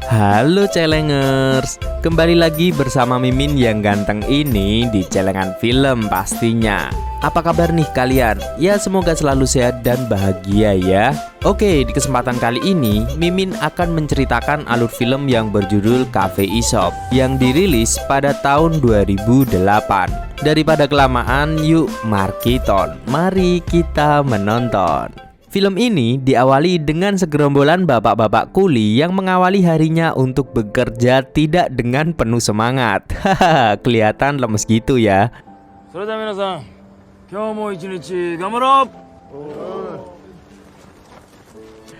Halo Celengers, kembali lagi bersama Mimin yang ganteng ini di Celengan Film pastinya. Apa kabar nih kalian? Ya semoga selalu sehat dan bahagia ya. Oke, di kesempatan kali ini Mimin akan menceritakan alur film yang berjudul Cafe Aesop yang dirilis pada tahun 2008. Daripada kelamaan, yuk mari kita menonton. Film ini diawali dengan segerombolan bapak-bapak kuli yang mengawali harinya untuk bekerja tidak dengan penuh semangat. Hahaha, kelihatan lemes gitu ya.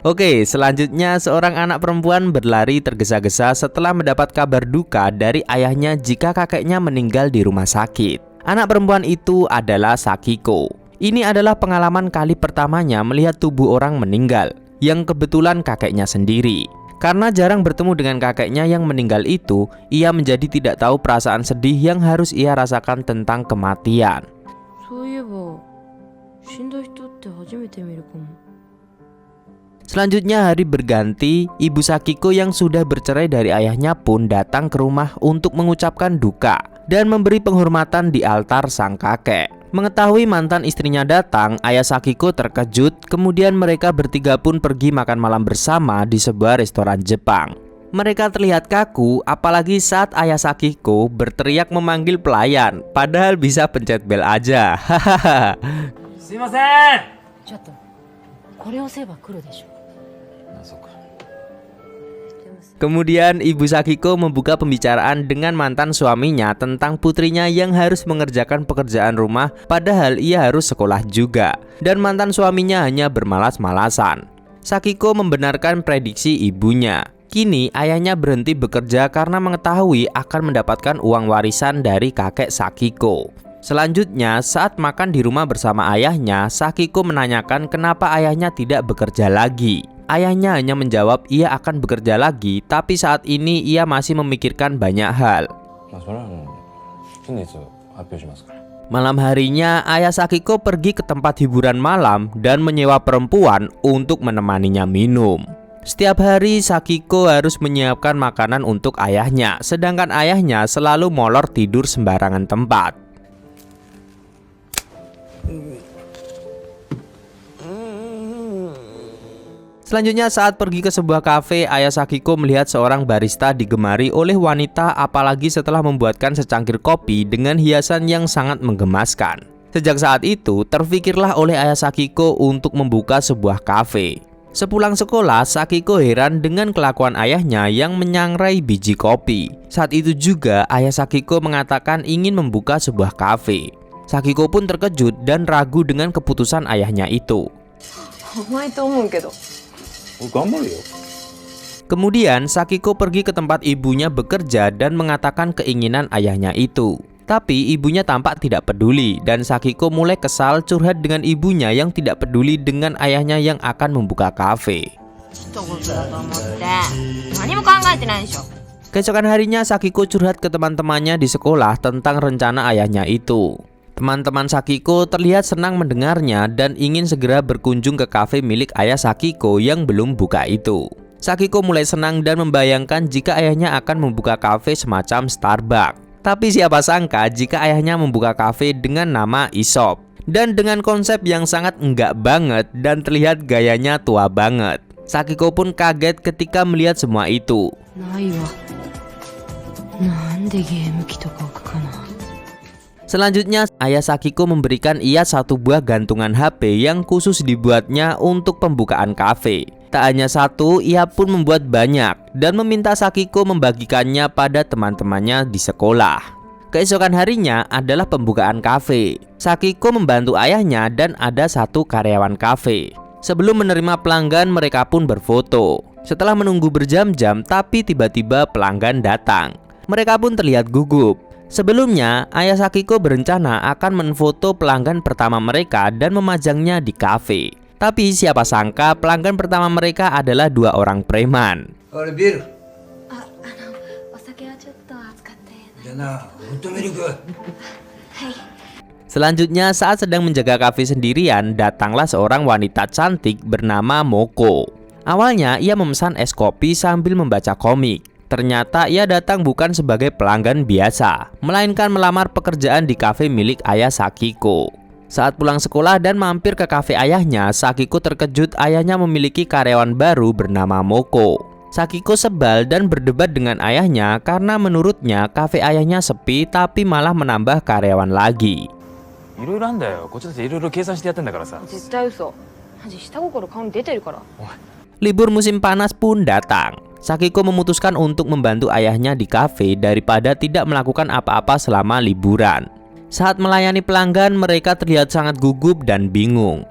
Oke, selanjutnya seorang anak perempuan berlari tergesa-gesa setelah mendapat kabar duka dari ayahnya jika kakeknya meninggal di rumah sakit. Anak perempuan itu adalah Sakiko. Ini adalah pengalaman kali pertamanya melihat tubuh orang meninggal, yang kebetulan kakeknya sendiri. Karena jarang bertemu dengan kakeknya yang meninggal itu, ia menjadi tidak tahu perasaan sedih yang harus ia rasakan tentang kematian. Selanjutnya hari berganti, ibu Sakiko yang sudah bercerai dari ayahnya pun datang ke rumah untuk mengucapkan duka dan memberi penghormatan di altar sang kakek. Mengetahui mantan istrinya datang, ayah Sakiko terkejut. Kemudian mereka bertiga pun pergi makan malam bersama di sebuah restoran Jepang. Mereka terlihat kaku, apalagi saat ayah Sakiko berteriak memanggil pelayan, padahal bisa pencet bel aja. Hahaha. Kemudian ibu Sakiko membuka pembicaraan dengan mantan suaminya tentang putrinya yang harus mengerjakan pekerjaan rumah padahal ia harus sekolah juga. Dan mantan suaminya hanya bermalas-malasan. Sakiko membenarkan prediksi ibunya. Kini ayahnya berhenti bekerja karena mengetahui akan mendapatkan uang warisan dari kakek Sakiko. Selanjutnya saat makan di rumah bersama ayahnya, Sakiko menanyakan kenapa ayahnya tidak bekerja lagi. Ayahnya hanya menjawab ia akan bekerja lagi, tapi saat ini ia masih memikirkan banyak hal. Malam harinya, ayah Sakiko pergi ke tempat hiburan malam dan menyewa perempuan untuk menemaninya minum. Setiap hari Sakiko harus menyiapkan makanan untuk ayahnya, sedangkan ayahnya selalu molor tidur sembarangan tempat. Selanjutnya saat pergi ke sebuah kafe, ayah Sakiko melihat seorang barista digemari oleh wanita, apalagi setelah membuatkan secangkir kopi dengan hiasan yang sangat menggemaskan. Sejak saat itu, terfikirlah oleh ayah Sakiko untuk membuka sebuah kafe. Sepulang sekolah, Sakiko heran dengan kelakuan ayahnya yang menyangrai biji kopi. Saat itu juga ayah Sakiko mengatakan ingin membuka sebuah kafe. Sakiko pun terkejut dan ragu dengan keputusan ayahnya itu. Kemudian Sakiko pergi ke tempat ibunya bekerja dan mengatakan keinginan ayahnya itu. Tapi ibunya tampak tidak peduli dan Sakiko mulai kesal curhat dengan ibunya yang tidak peduli dengan ayahnya yang akan membuka kafe. Keesokan harinya Sakiko curhat ke teman-temannya di sekolah tentang rencana ayahnya itu. Teman-teman Sakiko terlihat senang mendengarnya dan ingin segera berkunjung ke kafe milik ayah Sakiko yang belum buka itu. Sakiko mulai senang dan membayangkan jika ayahnya akan membuka kafe semacam Starbucks. Tapi siapa sangka jika ayahnya membuka kafe dengan nama Aesop dan dengan konsep yang sangat enggak banget dan terlihat gayanya tua banget. Sakiko pun kaget ketika melihat semua itu. Selanjutnya, ayah Sakiko memberikan ia satu buah gantungan HP yang khusus dibuatnya untuk pembukaan kafe. Tak hanya satu, ia pun membuat banyak dan meminta Sakiko membagikannya pada teman-temannya di sekolah. Keesokan harinya adalah pembukaan kafe. Sakiko membantu ayahnya dan ada satu karyawan kafe. Sebelum menerima pelanggan, mereka pun berfoto. Setelah menunggu berjam-jam, tapi tiba-tiba pelanggan datang. Mereka pun terlihat gugup. Sebelumnya, ayah Sakiko berencana akan menfoto pelanggan pertama mereka dan memajangnya di kafe. Tapi siapa sangka pelanggan pertama mereka adalah dua orang preman. Selanjutnya saat sedang menjaga kafe sendirian, datanglah seorang wanita cantik bernama Moko. Awalnya ia memesan es kopi sambil membaca komik. Ternyata ia datang bukan sebagai pelanggan biasa, melainkan melamar pekerjaan di kafe milik ayah Sakiko. Saat pulang sekolah dan mampir ke kafe ayahnya, Sakiko terkejut ayahnya memiliki karyawan baru bernama Moko. Sakiko sebal dan berdebat dengan ayahnya karena menurutnya kafe ayahnya sepi tapi malah menambah karyawan lagi. Libur musim panas pun datang. Sakiko memutuskan untuk membantu ayahnya di kafe daripada tidak melakukan apa-apa selama liburan. Saat melayani pelanggan, mereka terlihat sangat gugup dan bingung.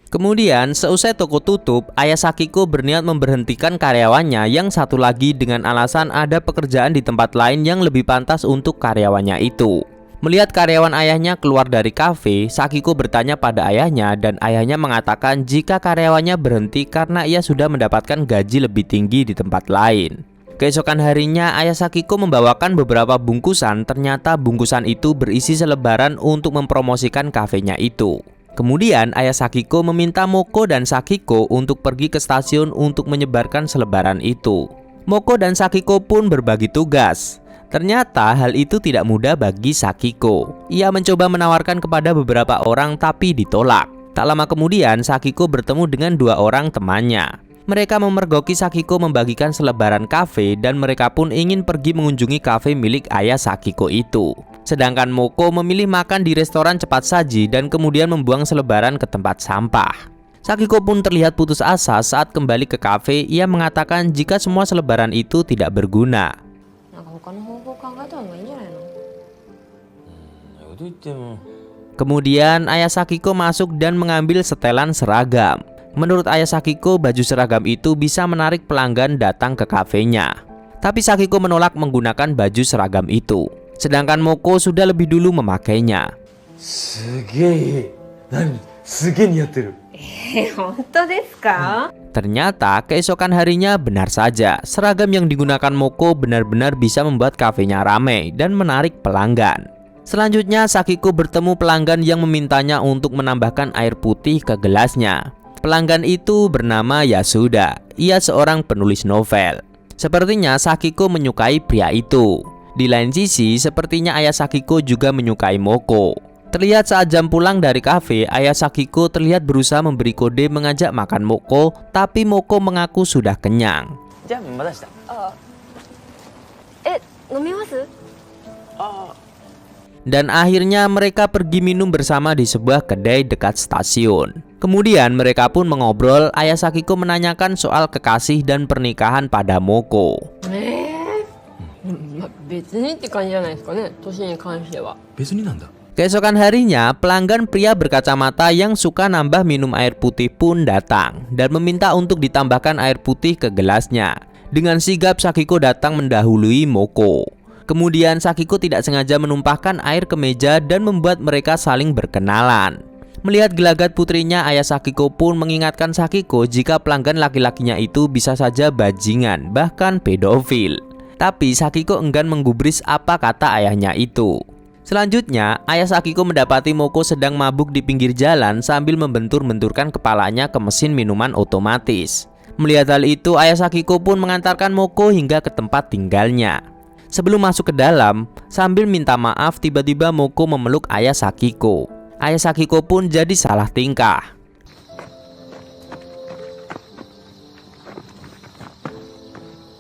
Kemudian, seusai toko tutup, ayah Sakiko berniat memberhentikan karyawannya yang satu lagi dengan alasan ada pekerjaan di tempat lain yang lebih pantas untuk karyawannya itu. Melihat karyawan ayahnya keluar dari kafe, Sakiko bertanya pada ayahnya dan ayahnya mengatakan jika karyawannya berhenti karena ia sudah mendapatkan gaji lebih tinggi di tempat lain. Keesokan harinya, ayah Sakiko membawakan beberapa bungkusan. Ternyata bungkusan itu berisi selebaran untuk mempromosikan kafenya itu. Kemudian ayah Sakiko meminta Moko dan Sakiko untuk pergi ke stasiun untuk menyebarkan selebaran itu. Moko dan Sakiko pun berbagi tugas. Ternyata hal itu tidak mudah bagi Sakiko. Ia mencoba menawarkan kepada beberapa orang tapi ditolak. Tak lama kemudian Sakiko bertemu dengan dua orang temannya. Mereka memergoki Sakiko membagikan selebaran kafe dan mereka pun ingin pergi mengunjungi kafe milik ayah Sakiko itu. Sedangkan Moko memilih makan di restoran cepat saji dan kemudian membuang selebaran ke tempat sampah. Sakiko pun terlihat putus asa saat kembali ke kafe. Ia mengatakan jika semua selebaran itu tidak berguna. Kemudian ayah Sakiko masuk dan mengambil setelan seragam. Menurut ayah Sakiko, baju seragam itu bisa menarik pelanggan datang ke kafenya. Tapi Sakiko menolak menggunakan baju seragam itu. Sedangkan Moko sudah lebih dulu memakainya. Ternyata keesokan harinya benar saja, seragam yang digunakan Moko benar-benar bisa membuat kafenya ramai dan menarik pelanggan. Selanjutnya Sakiko bertemu pelanggan yang memintanya untuk menambahkan air putih ke gelasnya. Pelanggan itu bernama Yasuda. Ia seorang penulis novel. Sepertinya Sakiko menyukai pria itu. Di lain sisi, sepertinya ayah Sakiko juga menyukai Moko. Terlihat saat jam pulang dari kafe, ayah Sakiko terlihat berusaha memberi kode mengajak makan Moko, tapi Moko mengaku sudah kenyang. Dan akhirnya mereka pergi minum bersama di sebuah kedai dekat stasiun. Kemudian mereka pun mengobrol. Ayah Sakiko menanyakan soal kekasih dan pernikahan pada Moko. Keesokan harinya, pelanggan pria berkacamata yang suka nambah minum air putih pun datang dan meminta untuk ditambahkan air putih ke gelasnya. Dengan sigap Sakiko datang mendahului Moko. Kemudian Sakiko tidak sengaja menumpahkan air ke meja dan membuat mereka saling berkenalan. Melihat gelagat putrinya, ayah Sakiko pun mengingatkan Sakiko jika pelanggan laki-lakinya itu bisa saja bajingan, bahkan pedofil. Tapi Sakiko enggan menggubris apa kata ayahnya itu. Selanjutnya, ayah Sakiko mendapati Moko sedang mabuk di pinggir jalan sambil membentur-benturkan kepalanya ke mesin minuman otomatis. Melihat hal itu, ayah Sakiko pun mengantarkan Moko hingga ke tempat tinggalnya. Sebelum masuk ke dalam, sambil minta maaf, tiba-tiba Moko memeluk ayah Sakiko. Ayah Sakiko pun jadi salah tingkah.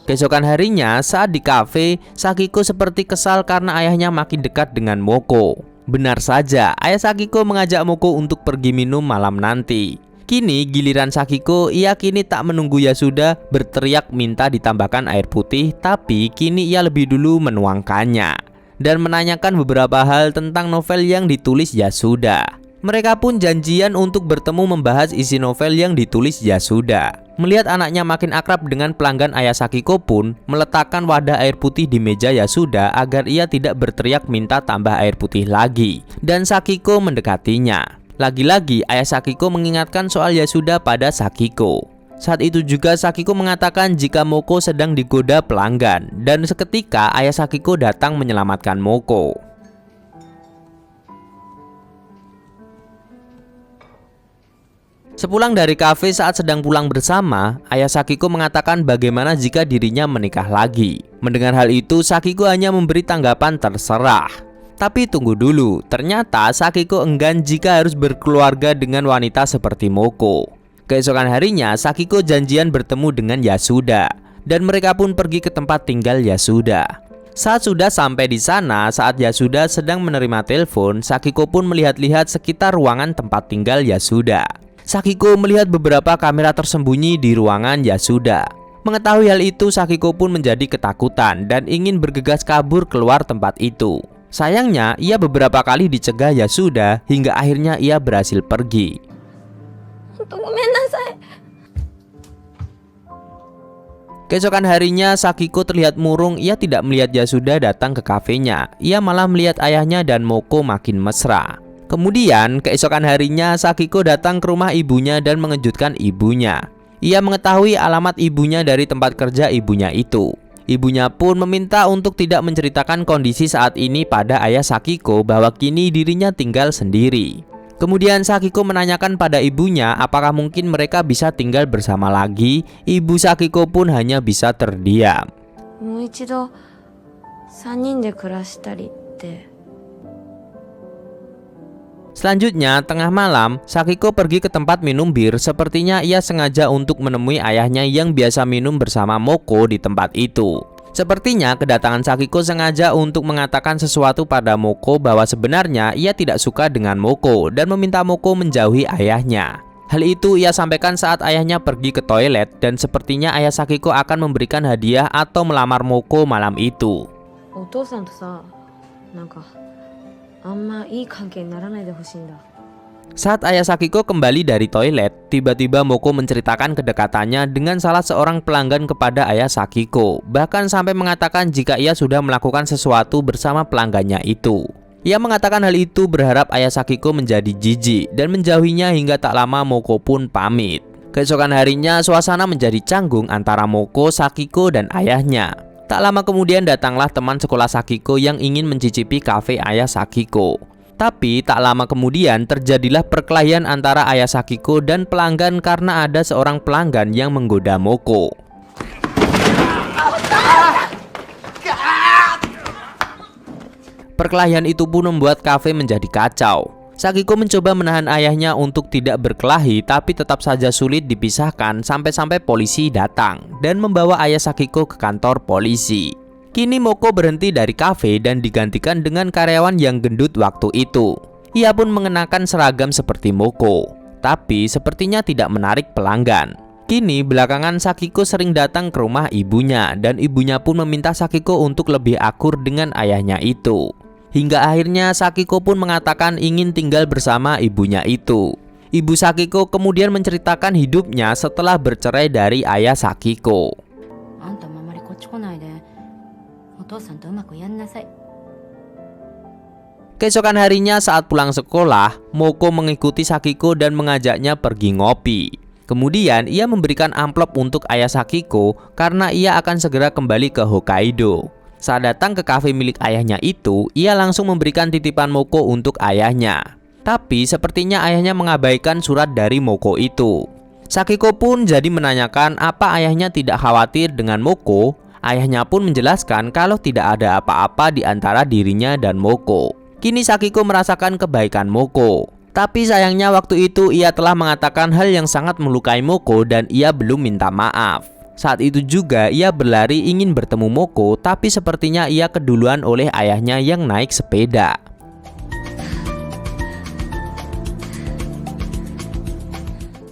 Keesokan harinya, saat di kafe, Sakiko seperti kesal karena ayahnya makin dekat dengan Moko. Benar saja, ayah Sakiko mengajak Moko untuk pergi minum malam nanti. Kini giliran Sakiko, ia kini tak menunggu Yasuda berteriak minta ditambahkan air putih, tapi kini ia lebih dulu menuangkannya dan menanyakan beberapa hal tentang novel yang ditulis Yasuda. Mereka pun janjian untuk bertemu membahas isi novel yang ditulis Yasuda. Melihat anaknya makin akrab dengan pelanggan ayah Sakiko pun meletakkan wadah air putih di meja Yasuda agar ia tidak berteriak minta tambah air putih lagi. Dan Sakiko mendekatinya. Lagi-lagi ayah Sakiko mengingatkan soal Yasuda pada Sakiko. Saat itu juga Sakiko mengatakan jika Moko sedang digoda pelanggan. Dan seketika ayah Sakiko datang menyelamatkan Moko. Sepulang dari kafe saat sedang pulang bersama, ayah Sakiko mengatakan bagaimana jika dirinya menikah lagi. Mendengar hal itu, Sakiko hanya memberi tanggapan terserah. Tapi tunggu dulu, ternyata Sakiko enggan jika harus berkeluarga dengan wanita seperti Moko. Keesokan harinya, Sakiko janjian bertemu dengan Yasuda, dan mereka pun pergi ke tempat tinggal Yasuda. Saat sudah sampai di sana, saat Yasuda sedang menerima telepon, Sakiko pun melihat-lihat sekitar ruangan tempat tinggal Yasuda. Sakiko melihat beberapa kamera tersembunyi di ruangan Yasuda. Mengetahui hal itu, Sakiko pun menjadi ketakutan dan ingin bergegas kabur keluar tempat itu. Sayangnya, ia beberapa kali dicegah Yasuda hingga akhirnya ia berhasil pergi. Keesokan harinya, Sakiko terlihat murung. Ia tidak melihat Yasuda datang ke kafenya. Ia malah melihat ayahnya dan Moko makin mesra. Kemudian, keesokan harinya, Sakiko datang ke rumah ibunya dan mengejutkan ibunya. Ia mengetahui alamat ibunya dari tempat kerja ibunya itu. Ibunya pun meminta untuk tidak menceritakan kondisi saat ini pada ayah Sakiko bahwa kini dirinya tinggal sendiri. Kemudian Sakiko menanyakan pada ibunya apakah mungkin mereka bisa tinggal bersama lagi. Ibu Sakiko pun hanya bisa terdiam. Selanjutnya, tengah malam, Sakiko pergi ke tempat minum bir. Sepertinya ia sengaja untuk menemui ayahnya yang biasa minum bersama Moko di tempat itu. Sepertinya kedatangan Sakiko sengaja untuk mengatakan sesuatu pada Moko bahwa sebenarnya ia tidak suka dengan Moko dan meminta Moko menjauhi ayahnya. Hal itu ia sampaikan saat ayahnya pergi ke toilet dan sepertinya ayah Sakiko akan memberikan hadiah atau melamar Moko malam itu. Saat ayah Sakiko kembali dari toilet, tiba-tiba Moko menceritakan kedekatannya dengan salah seorang pelanggan kepada ayah Sakiko, bahkan sampai mengatakan jika ia sudah melakukan sesuatu bersama pelanggannya itu. Ia mengatakan hal itu berharap ayah Sakiko menjadi jijik dan menjauhinya hingga tak lama Moko pun pamit. Keesokan harinya, suasana menjadi canggung antara Moko, Sakiko, dan ayahnya. Tak lama kemudian datanglah teman sekolah Sakiko yang ingin mencicipi kafe ayah Sakiko. Tapi tak lama kemudian terjadilah perkelahian antara ayah Sakiko dan pelanggan karena ada seorang pelanggan yang menggoda Moko. Perkelahian itu pun membuat kafe menjadi kacau. Sakiko mencoba menahan ayahnya untuk tidak berkelahi, tapi tetap saja sulit dipisahkan sampai-sampai polisi datang dan membawa ayah Sakiko ke kantor polisi. Kini Moko berhenti dari kafe dan digantikan dengan karyawan yang gendut waktu itu. Ia pun mengenakan seragam seperti Moko, tapi sepertinya tidak menarik pelanggan. Kini belakangan Sakiko sering datang ke rumah ibunya dan ibunya pun meminta Sakiko untuk lebih akur dengan ayahnya itu. Hingga akhirnya Sakiko pun mengatakan ingin tinggal bersama ibunya itu. Ibu Sakiko kemudian menceritakan hidupnya setelah bercerai dari ayah Sakiko. Keesokan harinya saat pulang sekolah, Moko mengikuti Sakiko dan mengajaknya pergi ngopi. Kemudian ia memberikan amplop untuk ayah Sakiko karena ia akan segera kembali ke Hokkaido. Saat datang ke kafe milik ayahnya itu, ia langsung memberikan titipan Moko untuk ayahnya. Tapi sepertinya ayahnya mengabaikan surat dari Moko itu. Sakiko pun jadi menanyakan apa ayahnya tidak khawatir dengan Moko. Ayahnya pun menjelaskan kalau tidak ada apa-apa di antara dirinya dan Moko. Kini Sakiko merasakan kebaikan Moko. Tapi sayangnya waktu itu ia telah mengatakan hal yang sangat melukai Moko dan ia belum minta maaf. Saat itu juga ia berlari ingin bertemu Moko, tapi sepertinya ia keduluan oleh ayahnya yang naik sepeda.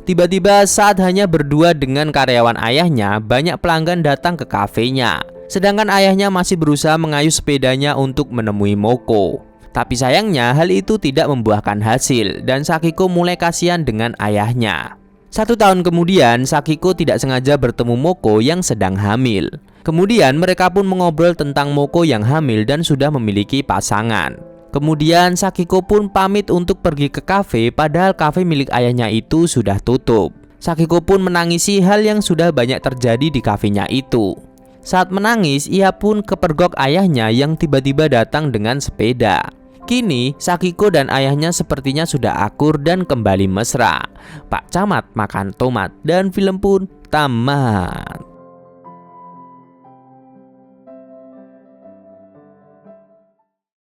Tiba-tiba saat hanya berdua dengan karyawan ayahnya, banyak pelanggan datang ke kafenya. Sedangkan ayahnya masih berusaha mengayuh sepedanya untuk menemui Moko. Tapi sayangnya hal itu tidak membuahkan hasil dan Sakiko mulai kasihan dengan ayahnya. 1 tahun kemudian, Sakiko tidak sengaja bertemu Moko yang sedang hamil. Kemudian mereka pun mengobrol tentang Moko yang hamil dan sudah memiliki pasangan. Kemudian Sakiko pun pamit untuk pergi ke kafe, padahal kafe milik ayahnya itu sudah tutup. Sakiko pun menangisi hal yang sudah banyak terjadi di kafenya itu. Saat menangis, ia pun kepergok ayahnya yang tiba-tiba datang dengan sepeda. Kini Sakiko dan ayahnya sepertinya sudah akur dan kembali mesra. Pak Camat makan tomat dan film pun tamat.